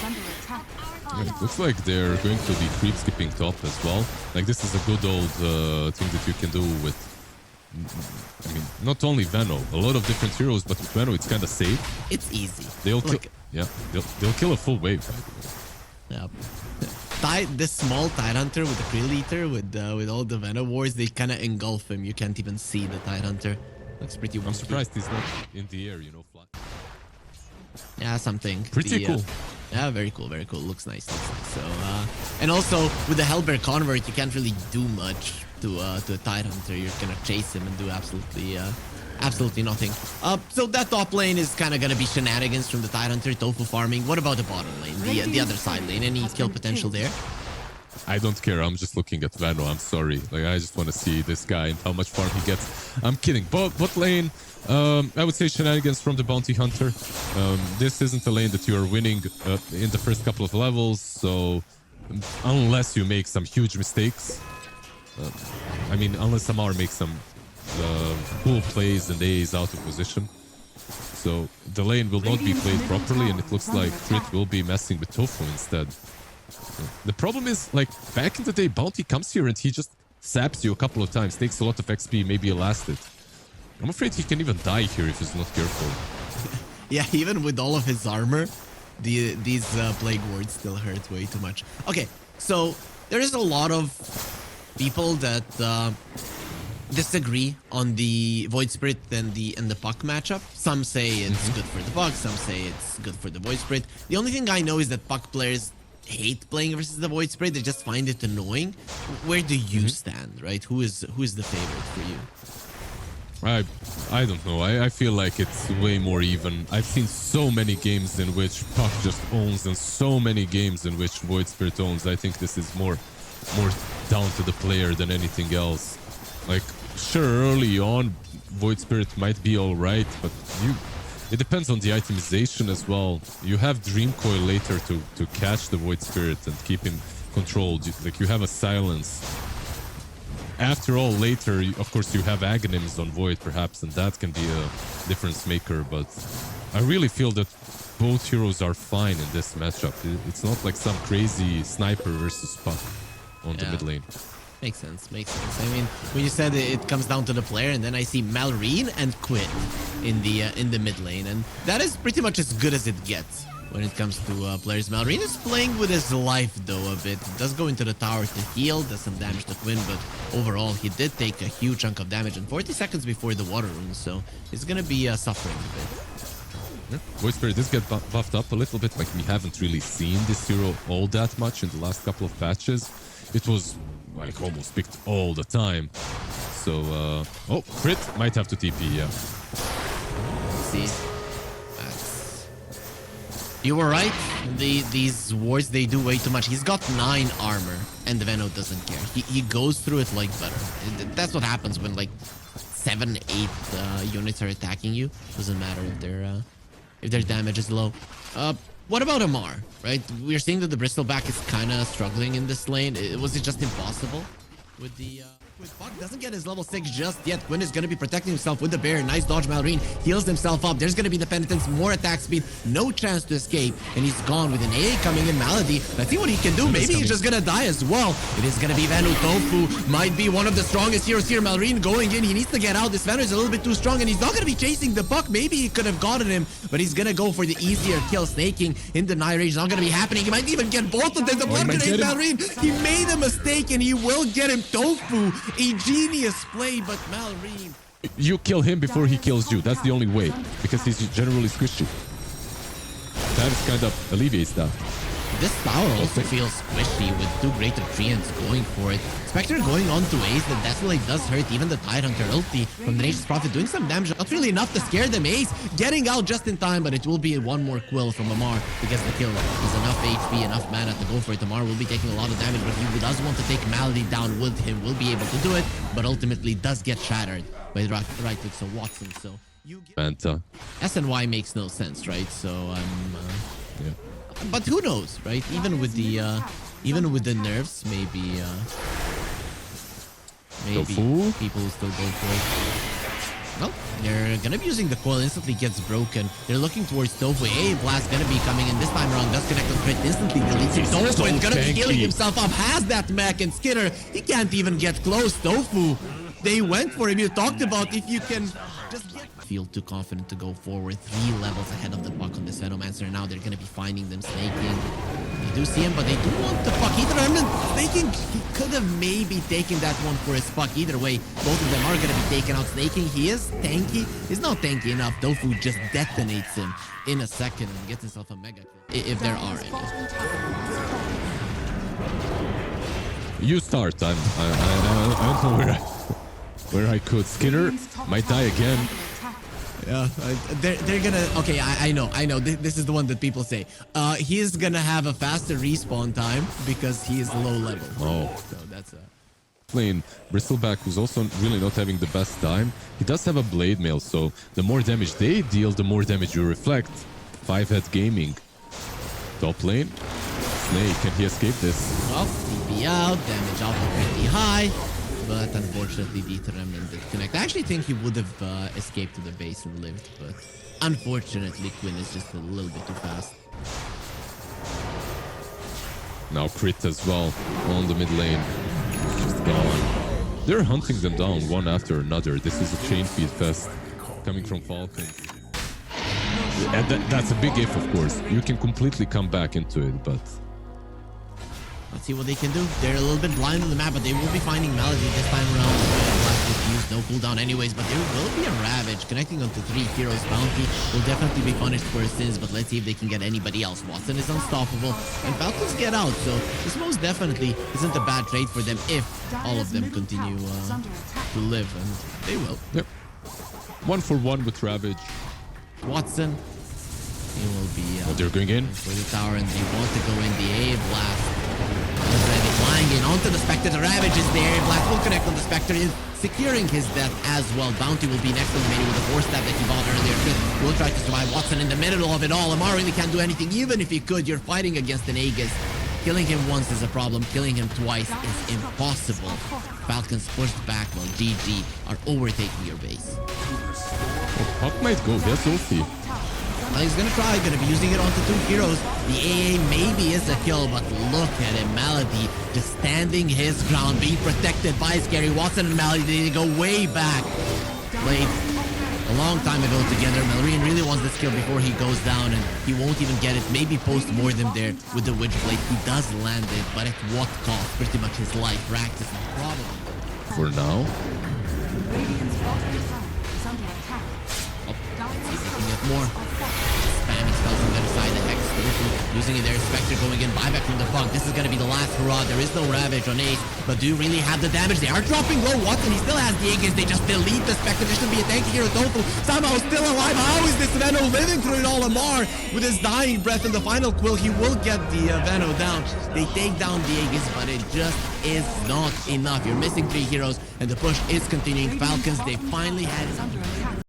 Yeah, it looks like they're going to be creep skipping top as well. Like this is a good old thing that you can do with, I mean, not only Veno, a lot of different heroes, but with Veno it's kind of safe. It's easy. They'll kill, yeah, they'll kill a full wave. Yeah. This small Tidehunter with the Krill Eater with all the Veno wars, they kind of engulf him. You can't even see the Tidehunter. Looks pretty wonky. I'm surprised he's not in the air, you know, fly. Yeah, something. Pretty cool. Yeah, very cool, very cool. Looks nice, looks nice. So, and also with the Hellbear Convert, you can't really do much to a Tidehunter. You're gonna chase him and do absolutely nothing. So that top lane is kind of gonna be shenanigans from the Tidehunter, Tofu farming. What about the bottom lane, the other side lane? Any kill potential there? I don't care. I'm just looking at Veno. I'm sorry. Like I just want to see this guy and how much farm he gets. I'm kidding. Bot lane, I would say shenanigans from the bounty hunter. This isn't a lane that you are winning in the first couple of levels. So unless you make some huge mistakes, I mean, unless Amar makes some cool plays and A is out of position. So the lane will not be played properly, and it looks like Crit will be messing with Tofu instead. The problem is, like, back in the day, Bounty comes here and he just saps you a couple of times, takes a lot of XP, maybe a last hit. I'm afraid he can even die here if he's not careful. Yeah, even with all of his armor, these Plague Wards still hurt way too much. Okay, so there is a lot of people that disagree on the Void Spirit and the Puck matchup. Some say it's good for the Puck, some say it's good for the Void Spirit. The only thing I know is that Puck players hate playing versus the Void Spirit. They just find it annoying. Where do you stand, right? Who is the favorite for you? I don't know. I feel like it's way more even. I've seen so many games in which Puck just owns and so many games in which Void Spirit owns. I think this is more down to the player than anything else. Like, sure, early on, Void Spirit might be alright, but it depends on the itemization as well. You have Dream Coil later to catch the Void Spirit and keep him controlled. Like, you have a silence. After all, later, of course, you have Aghanims on Void, perhaps, and that can be a difference maker, but I really feel that both heroes are fine in this matchup. It's not like some crazy sniper versus Puck on the mid lane. Makes sense, makes sense. I mean, when you said it comes down to the player, and then I see Malrine and Quinn in the mid lane, and that is pretty much as good as it gets when it comes to players. Malrine is playing with his life though a bit. Does go into the tower to heal, does some damage to Quinn, but overall he did take a huge chunk of damage in 40 seconds before the water rune, so he's gonna be suffering a bit. Yeah. Void Spirit does get buffed up a little bit. Like, we haven't really seen this hero all that much in the last couple of patches. It was like almost picked all the time. So, oh, Crit might have to TP, yeah. Let's see. You were right. These wards, they do way too much. He's got 9 armor, and the Veno doesn't care. He goes through it like butter. That's what happens when like 7, 8 units are attacking you. Doesn't matter if their damage is low. What about Amar, right? We're seeing that the Bristleback is kind of struggling in this lane. Was it just impossible with the... With Puck doesn't get his level 6 just yet. Quinn is going to be protecting himself with the bear. Nice dodge, Malrine. Heals himself up. There's going to be the penitence. More attack speed. No chance to escape. And he's gone with an A coming in. Malady. Let's see what he can do. Maybe he's just going to die as well. It is going to be Venu. Tofu might be one of the strongest heroes here. Malrine going in. He needs to get out. This Venu is a little bit too strong, and he's not going to be chasing the Puck. Maybe he could have gotten him, but he's going to go for the easier kill. Snaking in the Night Rage. Not going to be happening. He might even get both of them. The blood grenade, Malrine. He made a mistake, and he will get him. Tofu. A genius play, but Malrine. You kill him before he kills you. That's the only way, because he's generally squishy. That kind of alleviates that. This tower also feels squishy with 2 greater treants going for it. Spectre going on to Ace. The Desolate does hurt even the Tidehunter ulti from the Nature's Prophet, doing some damage. Not really enough to scare them. Ace getting out just in time, but it will be one more quill from Amar to get the kill. There's enough HP, enough mana to go for it. Amar will be taking a lot of damage, but he does want to take Malady down with him. Will be able to do it, but ultimately does get shattered by right clicks of Watson. So you Fanta. SNY makes no sense, right? So yeah. But who knows, right? Even with the nerfs, maybe Tofu? people will still go for it. Well, they're gonna be using the coil, instantly gets broken. They're looking towards Tofu. Blast gonna be coming in this time around. Does connect on crit, instantly deletes him. Tofu is gonna be healing himself up. Has that mech, and Skinner, he can't even get close. Tofu, they went for him. You talked about if you can just get... Feel too confident to go forward. 3 levels ahead of the puck on this Venomancer. Now they're gonna be finding them snaking. They do see him, but they do want the puck. Either Herman snaking, he could have maybe taken that one for his puck. Either way, both of them are gonna be taken out. Snaking, he is tanky. He's not tanky enough. Tofu just detonates him in a second and gets himself a mega kill. If there are any. You start. I don't know where I could. Skinner might die again. Yeah, they're gonna... Okay, I know. This is the one that people say. He is gonna have a faster respawn time because he is low level. Oh. So that's a... Playing Bristleback, who's also really not having the best time. He does have a blade mail, so the more damage they deal, the more damage you reflect. 5-head gaming. Top lane. Snake, can he escape this? Well, TP out, damage output pretty high. But unfortunately, the Remnant did connect. I actually think he would have escaped to the base and lived, but unfortunately, Quinn is just a little bit too fast. Now crit as well on the mid lane. Just gone. They're hunting them down one after another. This is a chain feed fest coming from Falcon. And that's a big if, of course. You can completely come back into it, but... Let's see what they can do. They're a little bit blind on the map, but they will be finding Melody this time around. Blast refused, no cooldown anyways, but there will be a Ravage connecting onto 3 heroes. Bounty will definitely be punished for his sins, but let's see if they can get anybody else. Watson is unstoppable, and Falcons get out, so this most definitely isn't a bad trade for them if all of them continue to live, and they will. Yep. 1-for-1 with Ravage. Watson, he will be... they're going in. For the tower, and they want to go in the A blast. Already flying in onto the Spectre. The Ravage is there. Black will connect on the Spectre, is securing his death as well. Bounty will be next on the menu with the 4-stab that he bought earlier. Chris will try to survive. Watson in the middle of it all. Amar really can't do anything. Even if he could, you're fighting against an Aegis. Killing him once is a problem. Killing him twice is impossible. Falcons pushed back while GG are overtaking your base. Oh, Puck might go. That's ulti. He's gonna try, gonna be using it onto 2 heroes. The AA maybe is a kill, but look at him. Malady just standing his ground, being protected by Scary. Watson and Malady, they go way back. Played a long time ago together. Malrine really wants this kill before he goes down, and he won't even get it. Maybe post-mortem there with the Witchblade. He does land it, but at what cost? Pretty much his life. Racked is probably. For now. See if they can get more. Spamming spells on the other side. The Hex using it there. Spectre going in. Buyback from the Funk. This is going to be the last hurrah. There is no Ravage on Ace, but do you really have the damage? They are dropping low. Watson, he still has the Aegis. They just delete the Spectre. There should be a tanky hero. Tofu somehow still alive. How is this Veno living through it all? Amar with his dying breath in the final quill. He will get the Veno down. They take down the Aegis, but it just is not enough. You're missing 3 heroes, and the push is continuing. Falcons, they finally had it.